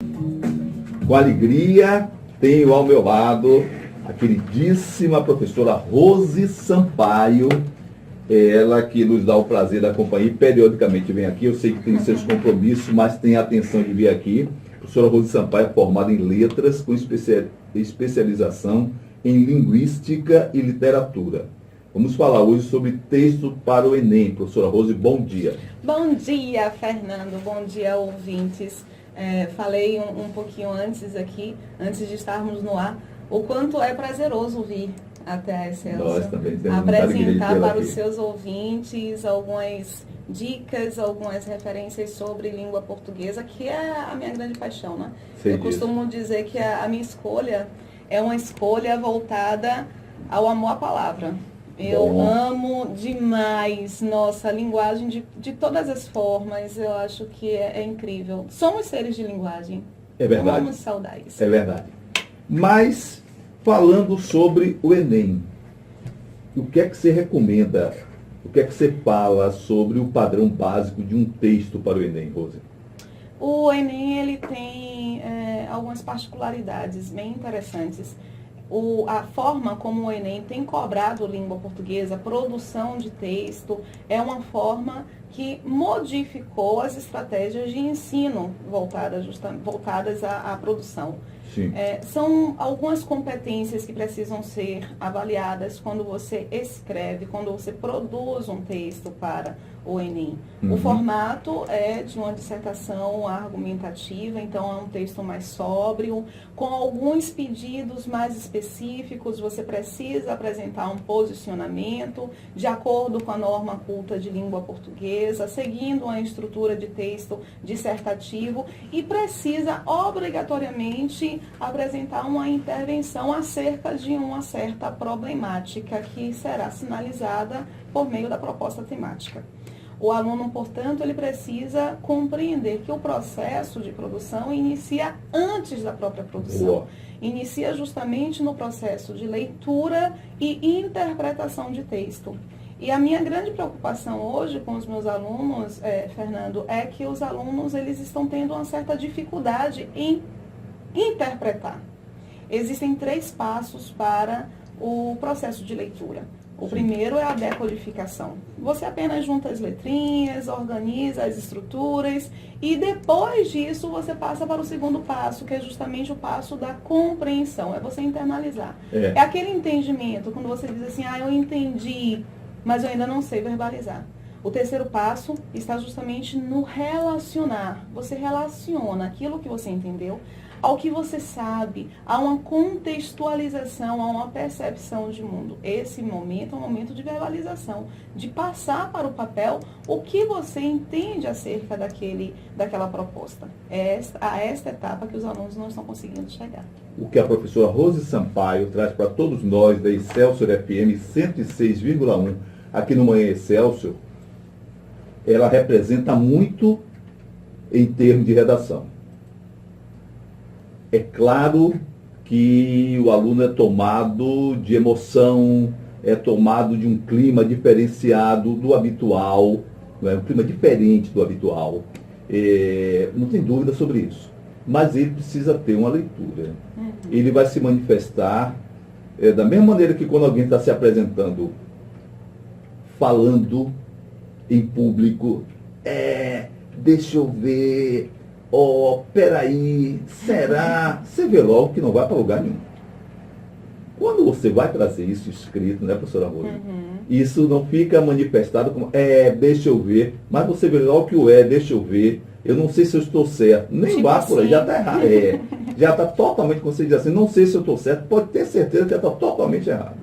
Com alegria, tenho ao meu lado a queridíssima professora Rose Sampaio, ela que nos dá o prazer de acompanhar e periodicamente vem aqui. Eu sei que tem seus compromissos, mas tem a atenção de vir aqui. A professora Rose Sampaio é formada em letras com especialização em linguística e literatura. Vamos falar hoje sobre texto para o Enem. Professora Rose, bom dia. Bom dia, Fernando. Bom dia, ouvintes. Falei um pouquinho antes aqui, antes de estarmos no ar, o quanto é prazeroso vir até a Excelsior. Nós também temos apresentar para os seus ouvintes algumas dicas, algumas referências sobre língua portuguesa, que é a minha grande paixão, né? Eu costumo dizer que a minha escolha é uma escolha voltada ao amor à palavra. Eu amo demais nossa linguagem de todas as formas. Eu acho que é incrível. Somos seres de linguagem. É verdade. Vamos saudar isso. É verdade. Mas, falando sobre o Enem, o que é que você recomenda? O que é que você fala sobre o padrão básico de um texto para o Enem, Rose? O Enem, ele tem algumas particularidades bem interessantes. A forma como o Enem tem cobrado língua portuguesa, produção de texto, é uma forma que modificou as estratégias de ensino voltadas à produção. São algumas competências que precisam ser avaliadas quando você escreve, quando você produz um texto para o Enem. O formato é de uma dissertação argumentativa, então é um texto mais sóbrio, com alguns pedidos mais específicos. Você precisa apresentar um posicionamento de acordo com a norma culta de língua portuguesa, seguindo uma estrutura de texto dissertativo, e precisa obrigatoriamente apresentar uma intervenção acerca de uma certa problemática que será sinalizada por meio da proposta temática. O aluno, portanto, ele precisa compreender que o processo de produção inicia antes da própria produção. Inicia justamente no processo de leitura e interpretação de texto. E a minha grande preocupação hoje com os meus alunos, Fernando, é que os alunos eles estão tendo uma certa dificuldade em interpretar. Existem 3 passos para o processo de leitura. O primeiro é a decodificação. Você apenas junta as letrinhas, organiza as estruturas e depois disso você passa para o segundo passo, que é justamente o passo da compreensão, é você internalizar. É aquele entendimento, quando você diz assim, eu entendi, mas eu ainda não sei verbalizar. O terceiro passo está justamente no relacionar. Você relaciona aquilo que você entendeu ao que você sabe, a uma contextualização, a uma percepção de mundo. Esse momento é um momento de verbalização, de passar para o papel o que você entende acerca daquela proposta. É a esta etapa que os alunos não estão conseguindo chegar. O que a professora Rose Sampaio traz para todos nós da Excelsior FM 106,1 aqui no Manhã Excelsior, ela representa muito em termos de redação. É claro que o aluno é tomado de emoção, é tomado de um clima diferenciado do habitual, não é? Um clima diferente do habitual. Não tem dúvida sobre isso. Mas ele precisa ter uma leitura. Ele vai se manifestar da mesma maneira que quando alguém está se apresentando, falando em público, deixa eu ver... peraí, será? Você vê logo que não vai para lugar nenhum. Quando você vai trazer isso escrito, né, professora Rose? Isso não fica manifestado como, deixa eu ver, mas você vê logo que deixa eu ver, eu não sei se eu estou certo. Nem vá por aí, já está errado. Já está totalmente, quando você diz assim, não sei se eu estou certo, pode ter certeza que já está totalmente errado.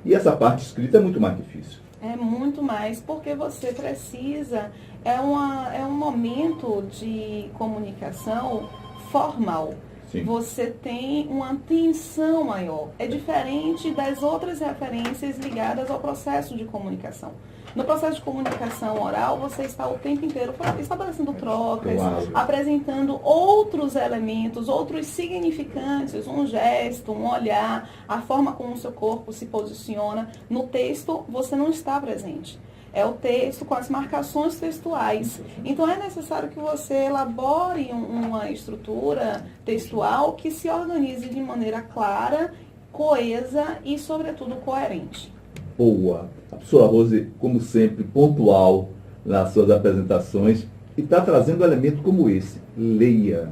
E essa parte escrita é muito mais difícil. É muito mais, porque você precisa, é um momento de comunicação formal. Sim. Você tem uma atenção maior. É diferente das outras referências ligadas ao processo de comunicação. No processo de comunicação oral, você está o tempo inteiro estabelecendo trocas, apresentando outros elementos, outros significantes, um gesto, um olhar, a forma como o seu corpo se posiciona. No texto, você não está presente. é o texto com as marcações textuais. Então, é necessário que você elabore uma estrutura textual que se organize de maneira clara, coesa e, sobretudo, coerente. Boa. A professora Rose, como sempre, pontual nas suas apresentações e está trazendo um elemento como esse. Leia,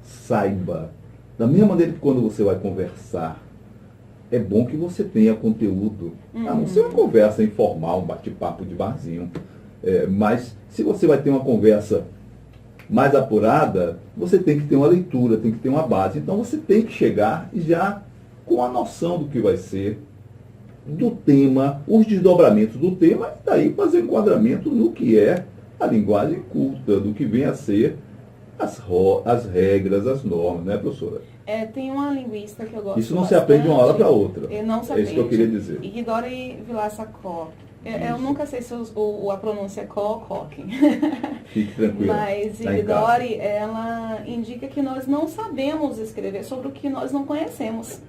saiba. Da mesma maneira que quando você vai conversar, é bom que você tenha conteúdo. A não ser uma conversa informal, um bate-papo de barzinho. Mas se você vai ter uma conversa mais apurada, você tem que ter uma leitura, tem que ter uma base. Então você tem que chegar já com a noção do que vai ser, do tema, os desdobramentos do tema, e daí fazer enquadramento no que é a linguagem culta, do que vem a ser as regras, as normas, né, professora? Tem uma linguista que eu gosto. Isso não bastante, se aprende de uma hora para outra. Não se aprende. É isso que eu queria dizer. Hidori Vlasakov. Eu nunca sei se a pronúncia é Ko ou Koken. Fique tranquilo. Mas Hidori, ela indica que nós não sabemos escrever sobre o que nós não conhecemos.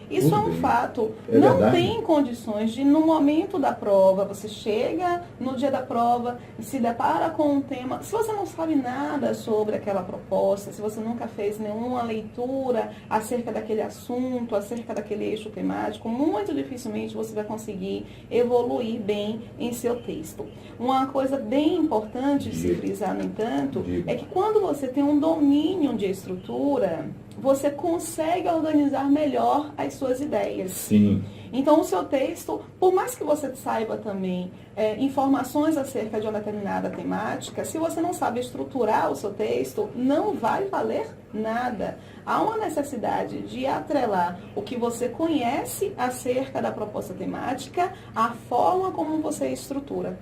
Isso é um fato. Não verdade. Tem condições de, no momento da prova, você chega no dia da prova e se depara com um tema. Se você não sabe nada sobre aquela proposta, se você nunca fez nenhuma leitura acerca daquele assunto, acerca daquele eixo temático, muito dificilmente você vai conseguir evoluir bem em seu texto. Uma coisa bem importante de se frisar, no entanto, é que quando você tem um domínio de estrutura, você consegue organizar melhor as suas ideias. Sim. Então, o seu texto, por mais que você saiba também informações acerca de uma determinada temática, se você não sabe estruturar o seu texto, não vai valer nada. Há uma necessidade de atrelar o que você conhece acerca da proposta temática à forma como você estrutura.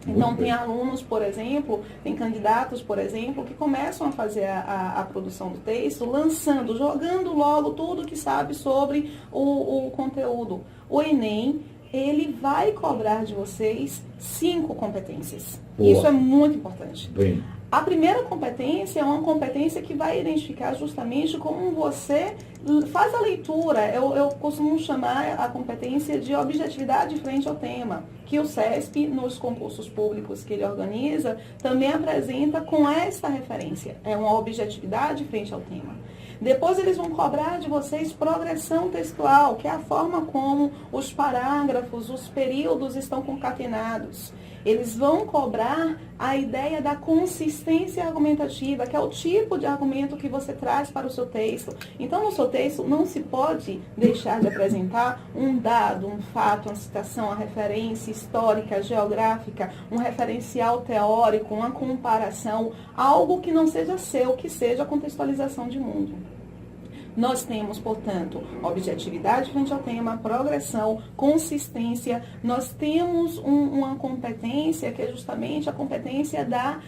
Então, tem alunos, por exemplo, tem candidatos, por exemplo, que começam a fazer a produção do texto, jogando logo tudo que sabe sobre o conteúdo. O Enem, ele vai cobrar de vocês 5 competências. Boa. Isso é muito importante. Bem. A primeira competência é uma competência que vai identificar justamente como você faz a leitura. Eu costumo chamar a competência de objetividade frente ao tema, que o CESP, nos concursos públicos que ele organiza, também apresenta com esta referência. É uma objetividade frente ao tema. Depois eles vão cobrar de vocês progressão textual, que é a forma como os parágrafos, os períodos estão concatenados. Eles vão cobrar a ideia da consistência argumentativa, que é o tipo de argumento que você traz para o seu texto. Então, no seu texto, não se pode deixar de apresentar um dado, um fato, uma citação, uma referência histórica, geográfica, um referencial teórico, uma comparação, algo que não seja seu, que seja a contextualização de mundo. Nós temos, portanto, objetividade frente ao tema, progressão, consistência. Nós temos uma competência que é justamente a competência da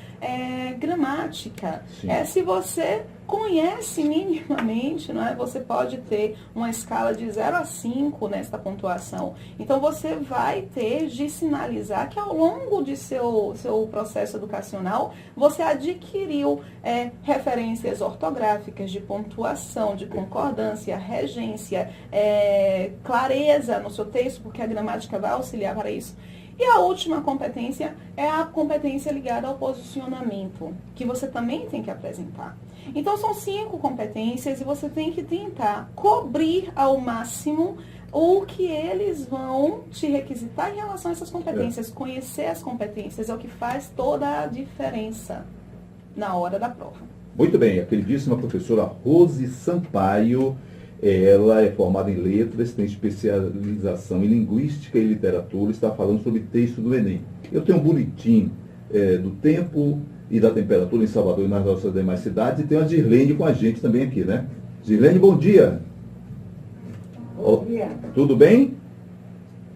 gramática. Se você conhece minimamente, não é? Você pode ter uma escala de 0 a 5 nesta pontuação. Então, você vai ter de sinalizar que ao longo de seu processo educacional, você adquiriu referências ortográficas, de pontuação, de concordância, regência, clareza no seu texto, porque a gramática vai auxiliar para isso. E a última competência é a competência ligada ao posicionamento, que você também tem que apresentar. Então, são 5 competências e você tem que tentar cobrir ao máximo o que eles vão te requisitar em relação a essas competências. Conhecer as competências é o que faz toda a diferença na hora da prova. Muito bem, a queridíssima professora Rose Sampaio, ela é formada em letras, tem especialização em linguística e literatura, está falando sobre texto do Enem. Eu tenho um boletim do tempo e da temperatura em Salvador e nas nossas demais cidades, e tem a Girlene com a gente também aqui, né? Girlene, bom dia. Bom dia. Tudo bem?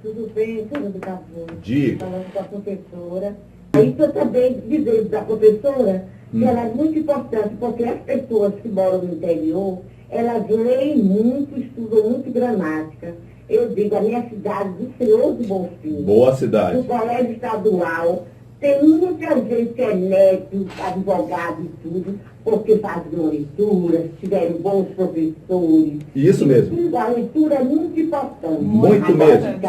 Tudo bem, senhor educador. Diga. Falando com a professora. Aí eu também dizer da professora que ela é muito importante, porque as pessoas que moram no interior, elas leem muito, estudam muito gramática. Eu digo, a minha cidade, do Senhor do Bonfim. Boa cidade. Do Colégio Estadual, tem muita gente que é médico, advogado e tudo, porque faziam leituras, tiveram bons professores. Isso mesmo. A leitura é muito importante. Muito mesmo.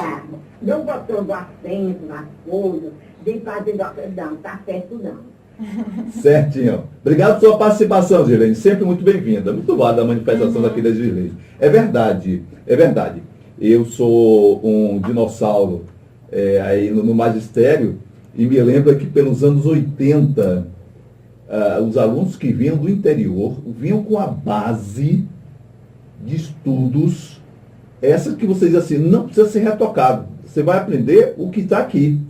Não botando acento nas coisas, de fazer não, tá certo não. Certinho. Obrigado pela sua participação, Girlene. Sempre muito bem-vinda. Muito válida a manifestação daqui da Girlene. É verdade, é verdade. Eu sou um dinossauro aí no magistério e me lembro que pelos anos 80, os alunos que vinham do interior vinham com a base de estudos, essa que você diz assim, não precisa ser retocado. Você vai aprender o que está aqui.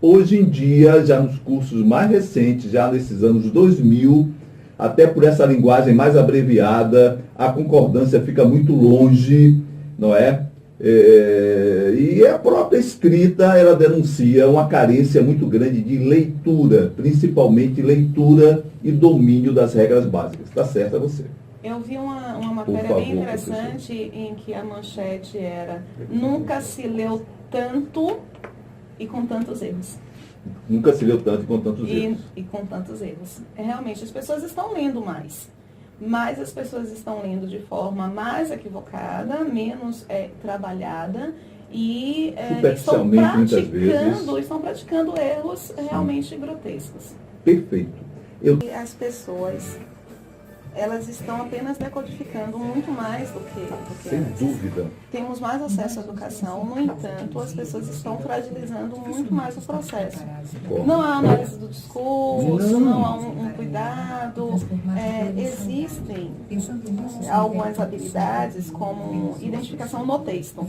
Hoje em dia, já nos cursos mais recentes, já nesses anos 2000, até por essa linguagem mais abreviada, a concordância fica muito longe, não é? E a própria escrita, ela denuncia uma carência muito grande de leitura, principalmente leitura e domínio das regras básicas. Está certo, é você. Eu vi uma matéria bem interessante em que a manchete era "Nunca se leu tanto e com tantos erros". Nunca se leu tanto e com tantos erros. E com tantos erros. Realmente, as pessoas estão lendo mais. Mas as pessoas estão lendo de forma mais equivocada, menos trabalhada e estão praticando erros realmente grotescos. Perfeito. E as pessoas, elas estão apenas decodificando muito mais do que Sem antes. dúvida. Temos mais acesso à educação, no entanto, as pessoas estão fragilizando muito mais o processo. Não há análise do discurso, não há um cuidado. Existem algumas habilidades, como identificação no texto,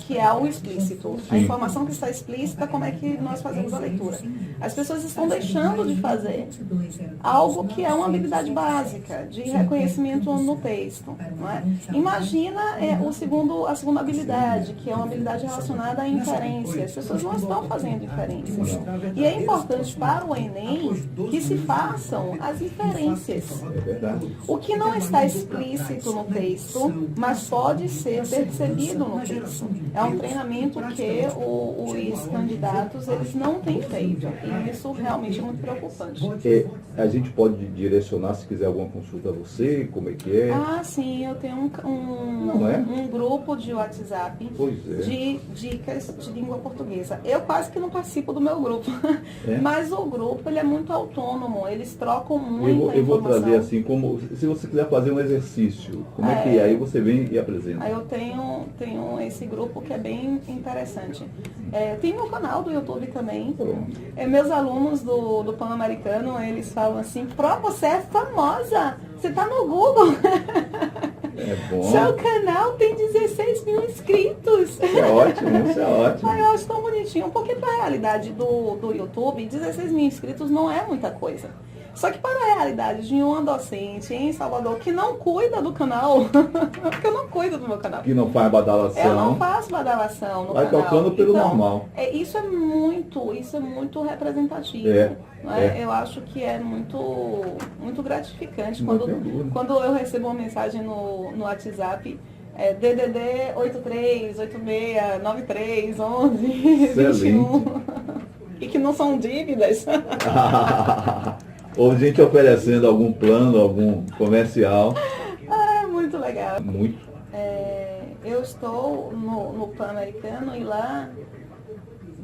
que é o explícito. A informação que está explícita, como é que nós fazemos a leitura. As pessoas estão deixando de fazer algo que é uma habilidade básica, de reconhecimento no texto. Não é? Imagina a segunda habilidade, que é uma habilidade relacionada à inferência. As pessoas não estão fazendo inferências. E é importante para o Enem que se façam as inferências. É verdade. O que não está explícito no texto, mas pode ser percebido no texto. É um treinamento que os candidatos eles não têm feito. E isso realmente é muito preocupante. A gente pode direcionar, se quiser alguma consulta a você, como é que é? Ah, sim, eu tenho um grupo de WhatsApp de dicas de língua portuguesa. Eu quase que não participo do meu grupo, mas o grupo ele é muito autônomo, eles trocam muito eu vou trazer assim, como se você quiser fazer um exercício, como é que é? Aí você vem e apresenta. Aí eu tenho esse grupo que é bem interessante. Tem meu canal do YouTube também. Meus alunos do Pan-Americano, eles falam assim, você é famosa, você tá no Google. É bom. Seu canal tem 16 mil inscritos. Isso é ótimo, isso é ótimo. Eu acho tão bonitinho, porque para a realidade do YouTube, 16 mil inscritos não é muita coisa. Só que para a realidade de uma docente em Salvador que não cuida do canal, porque eu não cuido do meu canal. Que não faz badalação. Eu não faço badalação no canal. Vai tocando pelo normal. Isso é muito representativo. Eu acho que é muito gratificante quando eu recebo uma mensagem no WhatsApp, DDD 83, 86, 93, 11, 21, e que não são dívidas. Ou gente oferecendo algum plano, algum comercial. Muito legal. Muito. Eu estou no Pan-Americano e lá,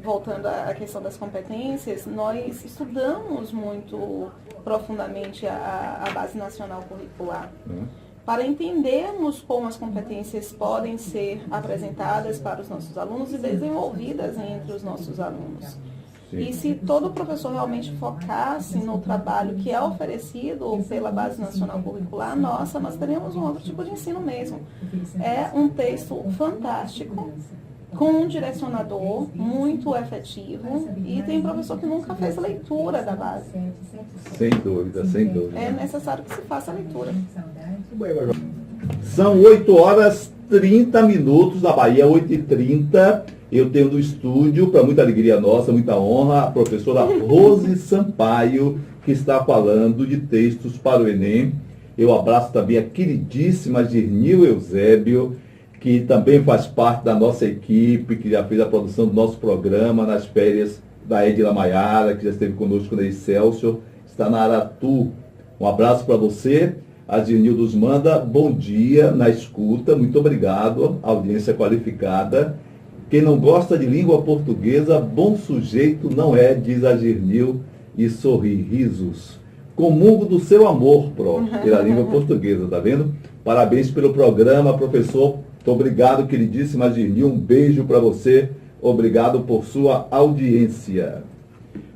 voltando à questão das competências, nós estudamos muito profundamente a Base Nacional Curricular. Para entendermos como as competências podem ser apresentadas para os nossos alunos e desenvolvidas entre os nossos alunos. Sim. E se todo professor realmente focasse no trabalho que é oferecido pela Base Nacional Curricular, nós teríamos um outro tipo de ensino mesmo. É um texto fantástico, com um direcionador muito efetivo, e tem professor que nunca fez a leitura da base. Sem dúvida, sem dúvida. É necessário que se faça a leitura. São 8h30 da Bahia, 8h30. Eu tenho no estúdio, para muita alegria nossa, muita honra, a professora Rose Sampaio, que está falando de textos para o Enem. Eu abraço também a queridíssima Girnil Eusébio, que também faz parte da nossa equipe, que já fez a produção do nosso programa nas férias da Edila Maiara, que já esteve conosco na Excelsior, está na Aratu. Um abraço para você. A Girnil nos manda bom dia na escuta, muito obrigado, audiência qualificada. Quem não gosta de língua portuguesa, bom sujeito não é, diz a Girnil e sorri, risos. Comungo do seu amor, pela língua portuguesa, tá vendo? Parabéns pelo programa, professor. Muito obrigado, queridíssima Girnil. Um beijo para você. Obrigado por sua audiência.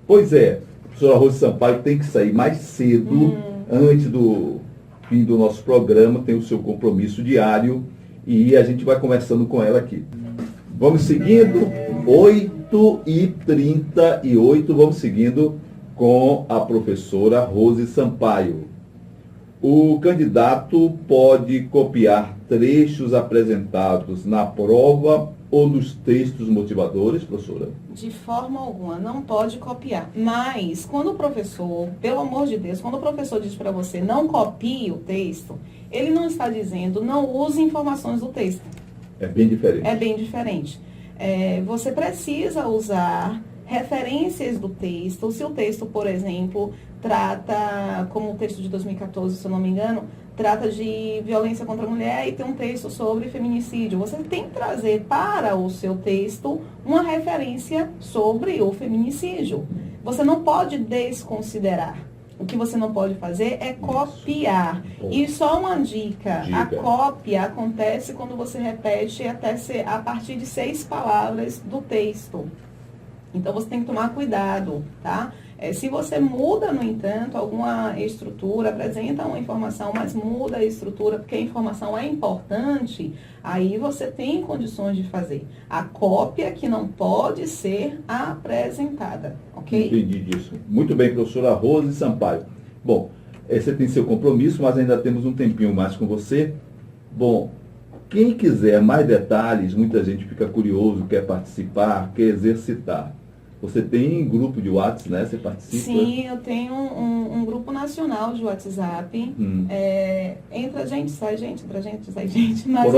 Pois é, a professora Rose Sampaio tem que sair mais cedo, antes do fim do nosso programa, tem o seu compromisso diário e a gente vai conversando com ela aqui. Vamos seguindo, 8h38, vamos seguindo com a professora Rose Sampaio. O candidato pode copiar trechos apresentados na prova ou nos textos motivadores, professora? De forma alguma, não pode copiar. Mas, quando o professor, pelo amor de Deus, quando o professor diz para você não copie o texto, ele não está dizendo não use informações do texto. É bem diferente. É bem diferente. Você precisa usar referências do texto. Se o texto, por exemplo, trata, como o texto de 2014, se eu não me engano, trata de violência contra a mulher e tem um texto sobre feminicídio. Você tem que trazer para o seu texto uma referência sobre o feminicídio. Você não pode desconsiderar. O que você não pode fazer é copiar. E só uma dica. A cópia acontece quando você repete a partir de 6 palavras do texto. Então, você tem que tomar cuidado, tá? Se você muda, no entanto, alguma estrutura, apresenta uma informação, mas muda a estrutura, porque a informação é importante, aí você tem condições de fazer. A cópia que não pode ser apresentada, ok? Entendi disso. Muito bem, professora Rose Sampaio. Bom, você tem seu compromisso, mas ainda temos um tempinho mais com você. Bom, quem quiser mais detalhes, muita gente fica curioso, quer participar, quer exercitar. Você tem grupo de WhatsApp, né? Você participa? Sim, eu tenho um grupo nacional de WhatsApp. Entra gente, sai gente, entra gente, sai gente. Mas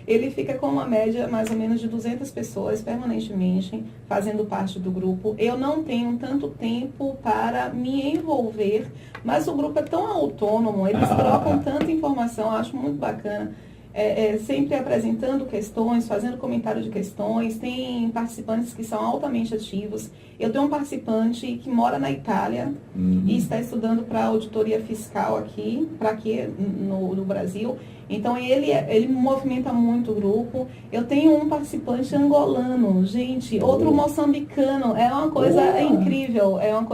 ele fica com uma média mais ou menos de 200 pessoas permanentemente fazendo parte do grupo. Eu não tenho tanto tempo para me envolver, mas o grupo é tão autônomo, eles trocam tanta informação, eu acho muito bacana. Sempre apresentando questões, fazendo comentário de questões. Tem participantes que são altamente ativos. Eu tenho um participante que mora na Itália e está estudando para auditoria fiscal aqui no Brasil. Então, ele movimenta muito o grupo. Eu tenho um participante angolano, gente, outro moçambicano. É uma coisa incrível, Eu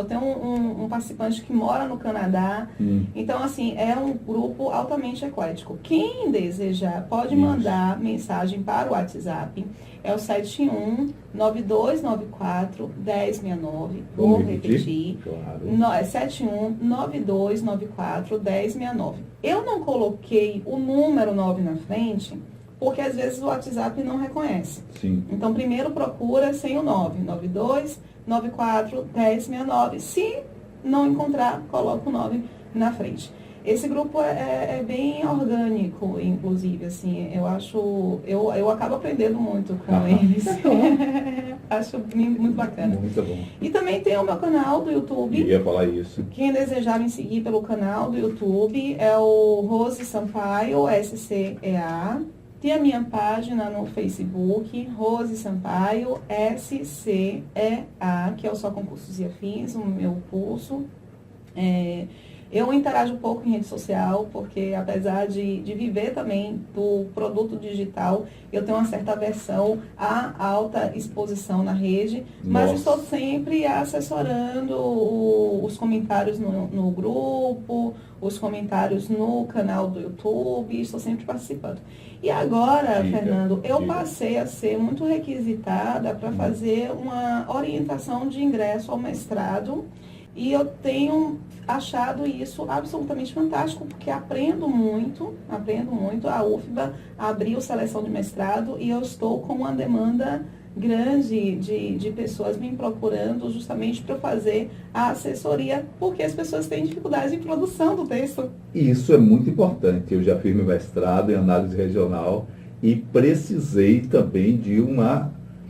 tenho um participante que mora no Canadá. Então, assim, é um grupo altamente eclético. Quem desejar pode mandar mensagem para o WhatsApp. É o 7192941069. Vou repetir. Claro. É 7192941069. Eu não coloquei o número 9 na frente, porque às vezes o WhatsApp não reconhece. Sim. Então, primeiro procura sem o 9. 92941069. Se não encontrar, coloca o 9 na frente. Esse grupo é bem orgânico, inclusive, assim, eu acabo aprendendo muito com eles. Acho muito bacana. Muito bom. E também tem o meu canal do YouTube. Eu ia falar isso. Quem desejar me seguir pelo canal do YouTube é o Rose Sampaio, SCEA. Tem a minha página no Facebook, Rose Sampaio, SCEA, que é o Só Concursos e Afins, o meu curso. Eu interajo um pouco em rede social, porque apesar de viver também do produto digital, eu tenho uma certa aversão à alta exposição na rede, mas estou sempre assessorando os comentários no grupo, os comentários no canal do YouTube, estou sempre participando. E agora, Fernando, eu passei a ser muito requisitada para fazer uma orientação de ingresso ao mestrado, e eu tenho achado isso absolutamente fantástico, porque aprendo muito. A UFBA abriu seleção de mestrado e eu estou com uma demanda grande de pessoas me procurando justamente para fazer a assessoria, porque as pessoas têm dificuldade em produção do texto. Isso é muito importante. Eu já fiz meu mestrado em análise regional e precisei também de um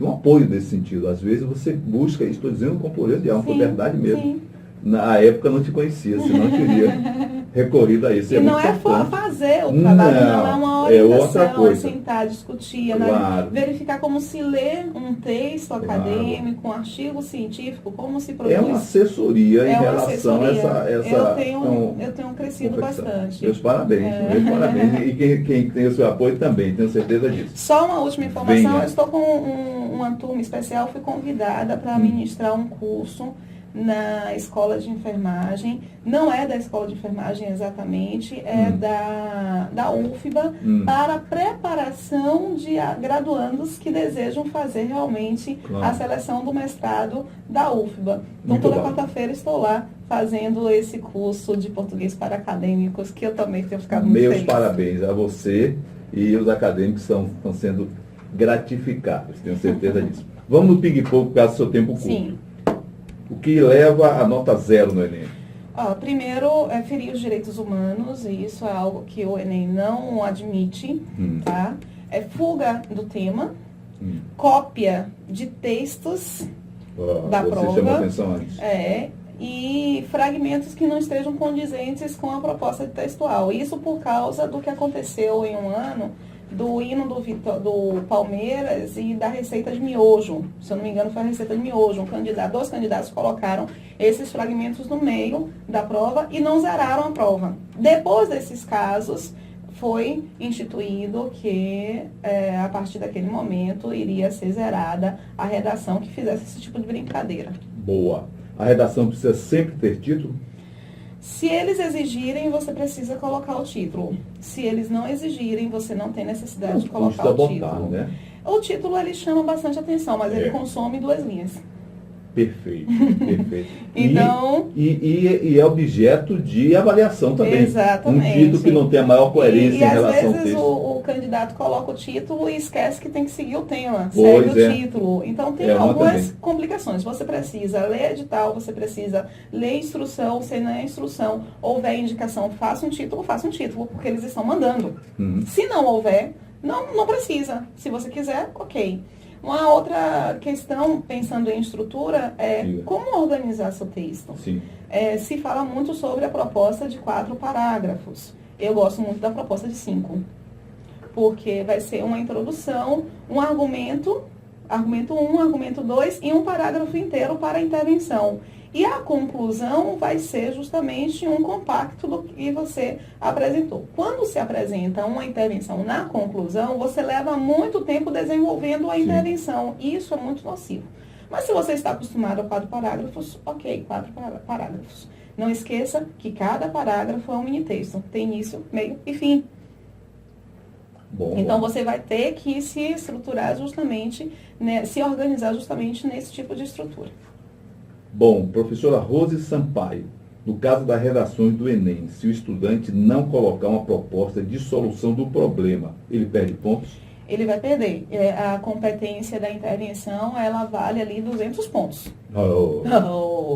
apoio nesse sentido. Às vezes você busca, estou dizendo com pureza de alma, com verdade mesmo. Sim. Na época eu não te conhecia, senão eu queria. recorrido a isso. E não é fazer o trabalho, não é uma orientação, é sentar, discutir, verificar como se lê um texto acadêmico, um artigo científico, como se produz. É uma assessoria em relação a essa eu tenho crescido bastante. Meus parabéns, meus parabéns. E quem tem o seu apoio também, tenho certeza disso. Só uma última informação, eu estou com uma turma especial, fui convidada para ministrar um curso na escola de enfermagem, não é da escola de enfermagem exatamente, é da UFBA, para preparação de graduandos que desejam fazer realmente a seleção do mestrado da UFBA. Então, toda quarta-feira estou lá fazendo esse curso de português para acadêmicos, que eu também tenho ficado muito feliz. Meus parabéns a você e os acadêmicos estão sendo gratificados, tenho certeza disso. Vamos no ping-pong, por causa do seu tempo curto. Sim. O que leva a nota 0 no Enem? Primeiro, é ferir os direitos humanos, e isso é algo que o Enem não admite, tá? É fuga do tema, cópia de textos da prova. Você chamou atenção antes. E fragmentos que não estejam condizentes com a proposta textual. Isso por causa do que aconteceu em um ano do hino do Palmeiras e da receita de miojo. Se eu não me engano, foi a receita de miojo. Dois candidatos colocaram esses fragmentos no meio da prova e não zeraram a prova. Depois desses casos, foi instituído que, a partir daquele momento, iria ser zerada a redação que fizesse esse tipo de brincadeira. Boa. A redação precisa sempre ter título? Se eles exigirem, você precisa colocar o título. Se eles não exigirem, você não tem necessidade de colocar o título. Né? O título, ele chama bastante atenção, mas ele consome 2 linhas. Perfeito, perfeito. Então, e é objeto de avaliação também. Exatamente. Um título que não tem a maior coerência em relação ao texto. E às vezes o candidato coloca o título e esquece que tem que seguir o tema. Pois segue o título. Então tem algumas complicações. Você precisa ler edital, você precisa ler instrução, se na instrução houver indicação, faça um título, porque eles estão mandando. Se não houver, não precisa. Se você quiser, ok. Uma outra questão, pensando em estrutura, é como organizar seu texto. Sim. Se fala muito sobre a proposta de 4 parágrafos. Eu gosto muito da proposta de 5. Porque vai ser uma introdução, um argumento 1, argumento 2 e um parágrafo inteiro para a intervenção. E a conclusão vai ser justamente um compacto do que você apresentou. Quando se apresenta uma intervenção na conclusão, você leva muito tempo desenvolvendo a intervenção. E isso é muito nocivo. Mas se você está acostumado a 4 parágrafos, ok, 4 parágrafos. Não esqueça que cada parágrafo é um mini texto. Tem início, meio e fim. Então você vai ter que se estruturar justamente, se organizar justamente nesse tipo de estrutura. Bom, professora Rose Sampaio, no caso das redações do Enem, se o estudante não colocar uma proposta de solução do problema, ele perde pontos? Ele vai perder. A competência da intervenção, ela vale ali 200 pontos.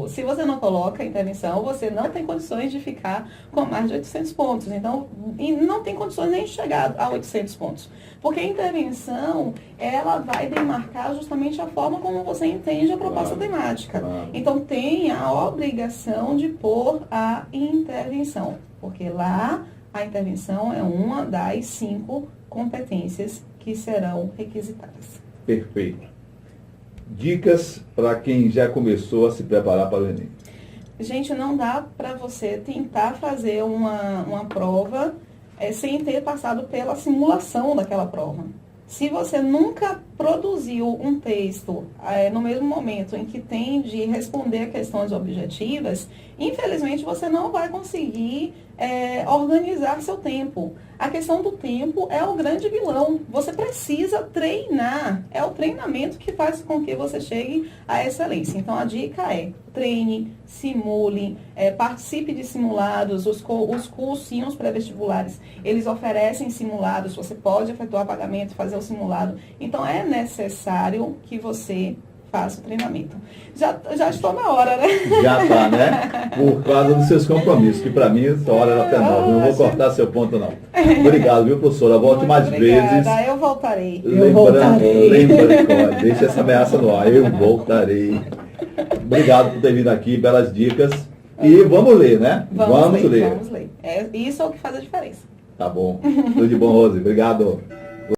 Se você não coloca a intervenção, você não tem condições de ficar com mais de 800 pontos. Então, e não tem condições nem de chegar a 800 pontos. Porque a intervenção, ela vai demarcar justamente a forma como você entende a proposta temática. Então, tem a obrigação de pôr a intervenção. Porque lá, a intervenção é uma das 5 competências que serão requisitadas. Perfeito. Dicas para quem já começou a se preparar para o Enem. Gente, não dá para você tentar fazer uma prova sem ter passado pela simulação daquela prova. Se você nunca produziu um texto no mesmo momento em que tem de responder a questões objetivas, infelizmente você não vai conseguir organizar seu tempo. A questão do tempo é o grande vilão. Você precisa treinar. É o treinamento que faz com que você chegue à excelência. Então, a dica é: treine, simule, participe de simulados. Os cursinhos pré-vestibulares, eles oferecem simulados. Você pode efetuar pagamento, fazer o simulado. Então, é necessário que você faça o treinamento. Já estou na hora, né? Já está, né? Por causa dos seus compromissos, que para mim essa hora era até 9. Não vou cortar seu ponto, não. Obrigado, viu, professora? Volte muito mais vezes. Eu voltarei. Lembrando, deixa essa ameaça no ar. Eu voltarei. Obrigado por ter vindo aqui, belas dicas. E vamos ler, né? Vamos ler. Isso é o que faz a diferença. Tá bom. Tudo de bom, Rose. Obrigado.